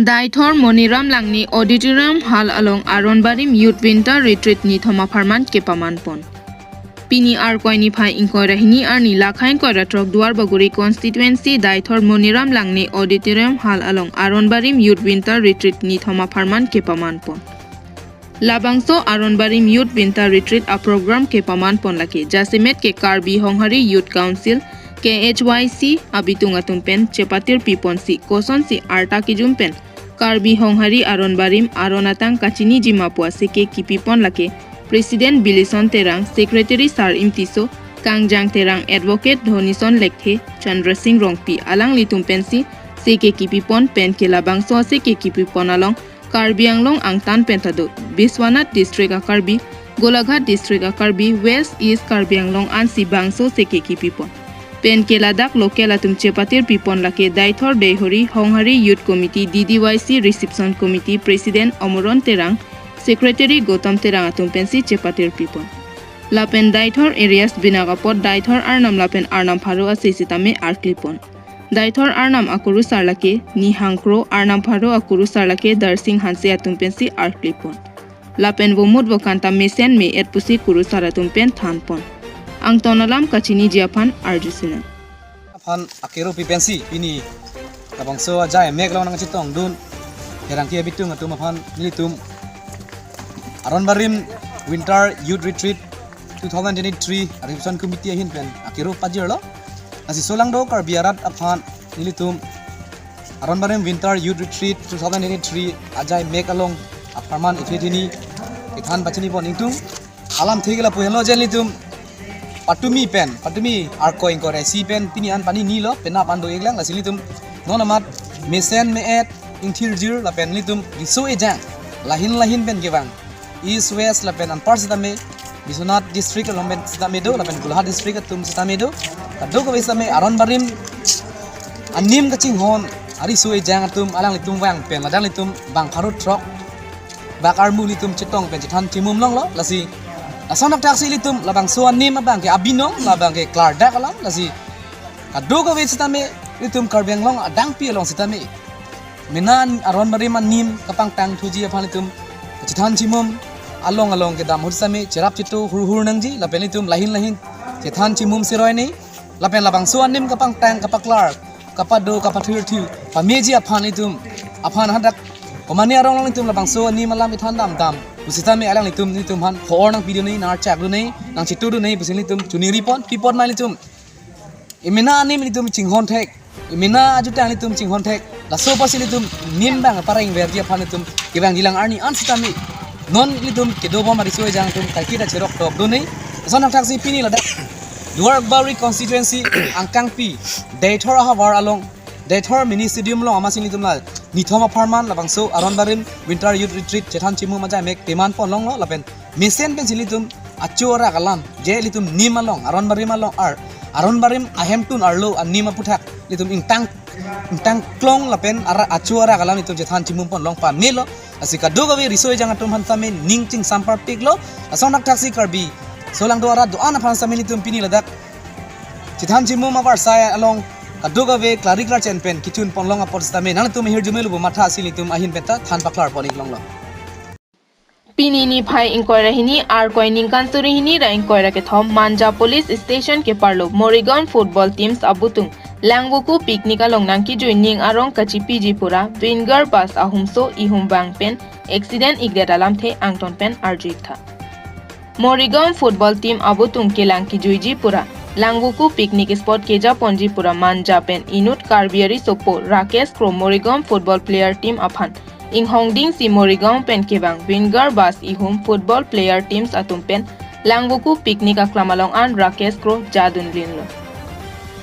Daithor Moniram Langni Auditorium Hall along Aronbarim Youth Winter Retreat ni Thoma Farman ke Pamanpon. Pini ar koini phai inkoira hini ar ni lakhain koira trok duar baguri constituency Daithor Moniram Langni Auditorium Hall along Aronbarim Youth Winter Retreat ni Thoma Farman ke Pamanpon. Labangso Aronbarim Youth Winter Retreat a program ke Pamanpon lake Jasimet ke Karbi Honghari Youth Council KHYC abitung atumpen cepatir piponsi kosonsi arta kijumpen Karbi Honghari Aronbarim Aronatang Kachini Jimapua seke kipipon lake President Bilison Terang Secretary Sar Imtiso Kangjang Terang Advocate Dhonison Lekhe Chandra Singh Rongpi alang litumpensi seke kipipon pen ke labangso seke kipipon along Karbi Anglong angtan pentado Biswanath District Karbi Golaghat District Karbi West East Karbi Anglong an si bangso seke kipipon Pen ke ladak lokela tum cepatir pipon lake Daithor Dehori Honghari Youth Committee DDYC Reception Committee President Omoron Terang Secretary Gautam Terang atum pensi cepatir pipon. Lapen Daithor areas binagapot Daithor Arnam lapen Arnam Pharo asisitame arklipon. Daithor Arnam akuru sarlake ni hangkro Arnam Pharo akuru sarlake Darsing Hanse atum pensi arklipon. Lapen vomud vokanta mesen me etpusi kuru saratum pen thanpon. Ang tonalam kachini jiapan arjusina. Fan akero pipensi ini kabangso aja mek lawan ngacitong dun herang kia bitung atum fan nilitum Aronbarim Winter Youth Retreat 2023 Reception Committee hin pen akero pajir lo asi solang do karbiarat afan nilitum Aronbarim Winter Youth Retreat 2023 aja mek along aparman ithini ithan bachini bon ingtung alam thigela puhelo jelitum Patumi arko ingkore si pen pinian pani nilo pena pando eglang la silitum nonamat mesen meet intirjir la pen litum riso ejang lahin pen gewang east west la pen anpar sitame Biswanath district lomben sitame do la pen Golaghat district tum sitame do kado ko besame Aronbarim anim kaching hon ari so ejang atum alang litum wang pen ladang litum bang Pharo trok bakar mu litum cetong pen cithan timum long lo lasi Asanak taksi litum labang suan nim abang ke abinong labang ke klarda kalam lasi kadoga wet sitame litum Karbi Anglong adang pi along sitame menan Aronbarim nim kapang tang thuji aphan litum cithan chimum along ke dam hursame cerap citu hur nangji lapen litum lahin cithan chimum siroi nei lapen labang suan nim kapang tang kapaklar kapado kapathir thu pameji aphan litum aphan hadak komani arong litum labang suan nim malam ithan dam Usitame alang litum han khor nang video nei nar chak du nei nang chitu du nei busin litum chuni ripon pipon mai litum imena nim litum chinghon thek imena ajutang litum chinghon thek la so pasi litum nim bang parang verdia phan litum kibang dilang arni an sitame non litum kedo bom mari soi jang tum kalkita cherok tok du nei son thak si pini lada Duar Bari constituency angkang pi Daithor hawar along Daithor mini stadium lo amasin litum la Nithoma Farman labangso Aronbarim Winter Youth Retreat cethan chimu maja mek teman pon long lo lapen mesen pen silitum achora kalam je litum nim along Aronbarim along Aronbarim ahemtun arlo anima puthak litum intang klong lapen ara achora kalam litum cethan chimu pon long pa melo asika dogawe risoi jang atum hansame ningching sampar piglo asonak taksi Karbi solang do ara do ana phansame litum pini ladak cethan chimu mabar saya along Kadoga ve clariklar chen kitun ponlong apor stame nang tum hir jumelu bu matha asilitum ahin penta than paklar ponik long lo Pini ni phai inkoira hini ar koining kansuri hini ra inkoira ke thom Manja Police Station ke parlo Morigaon football teams abutung langbuku picnic along nangki joining arong kachi piji pura winger bus ahumso ihum bang pen accident igde dalam the angton pen arjitha Morigaon football team abutung ke langki joiji pura Langbuku picnic spot keja ponji pura Manja pen inut Karbiari sopo Rakesh Kro Morigaon football player team aphan ing hongding si Morigaon pen kebang winger bus ihum football player teams atum pen Langbuku picnic aklamalong an Rakesh Kro jadun linlo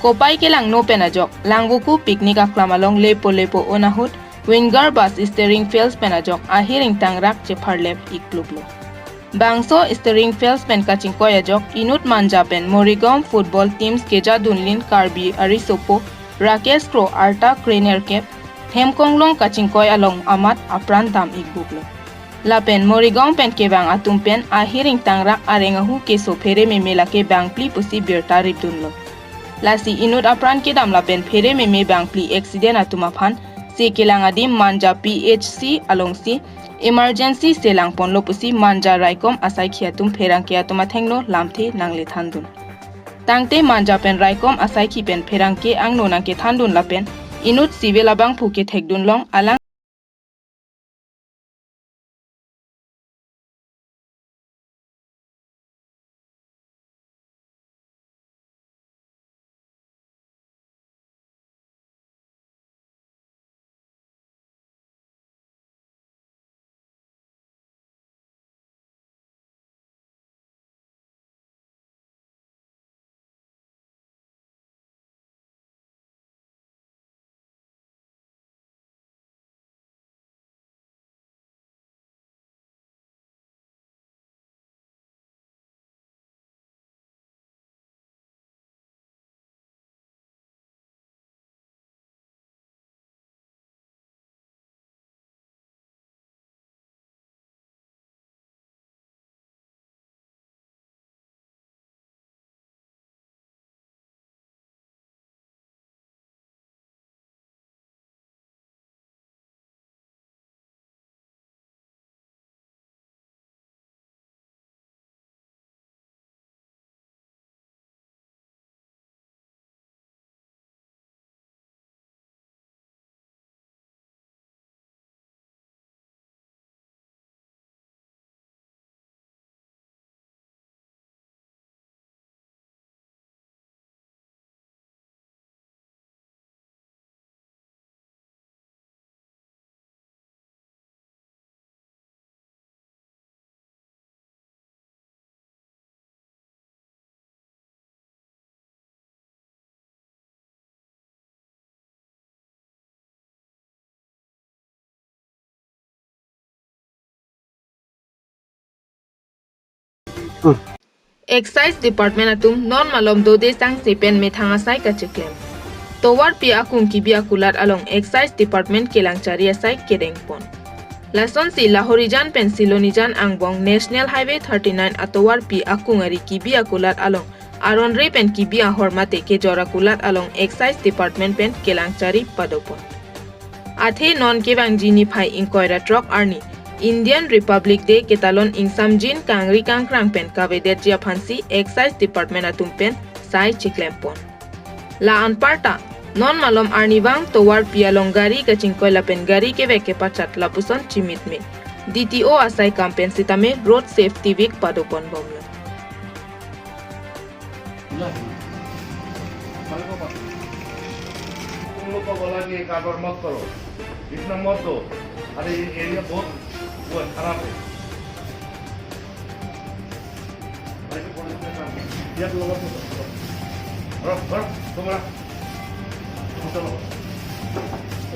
Kopai ke lang no pen ajok Langbuku picnic aklamalong lepo onahut winger bus steering fails pen ajok ahiring tangrak chepar left iklublo Bangso steering fails pen kaching koya jok inut Manja pen Morigaon football teams keja dunlin Karbi arisopo Rakesh Kro arta craner cap hemkonglong kaching koy along amat apran tam ikbuklo la pen Morigaon pen kebang atum pen ahiring tangrak arengahu keso phere me mela ke bang pli pusi berta ripdunlo lasi inut apran ke dam la pen phere me bang pli accident atuma phan si kelangadi manja PHC alongsi emergency selang ponlopusi manja raikom asai khiatum pherang kiatuma thengno lamthi nangle thandun tangte manja pen raikom asai khi pen pherang ke angno nangke thandun lapen inut sivelabang phuke thekdun long alang Excise Department atum non malom do de sang sepen me thanga sai ka cheklem. Towar pi akung ki bi akulat along Excise Department kelang chari asai kedeng pon. Lason si Lahorijan Pensilonijan Angbong National Highway 39 atowar pi akung ari ki bi akulat along Aron re pen ki bi ahormate ke jora kulat along Excise Department pen kelang chari padopon. Athe non kewang jini phai inkoira truck arni Indian Republic Day ketalon ingsam jin kangri kangkrang pen kavedet jia phansi Excise Department atum pen sai chiklempon. La anparta non malom arniwang towar pialong gari kachingkoila pen gari ke veke pachat lapuson chimit me. DTO asai kampen sitame road safety week padopon bomlo. तुम लोग को बोला कि कारोबार मत करो, इतना मत दो, अरे ये एरिया बहुत वो खराब है। ये लोगों को बरो तुम्हारा चलो।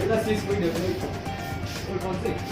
Ela se escolheu, foi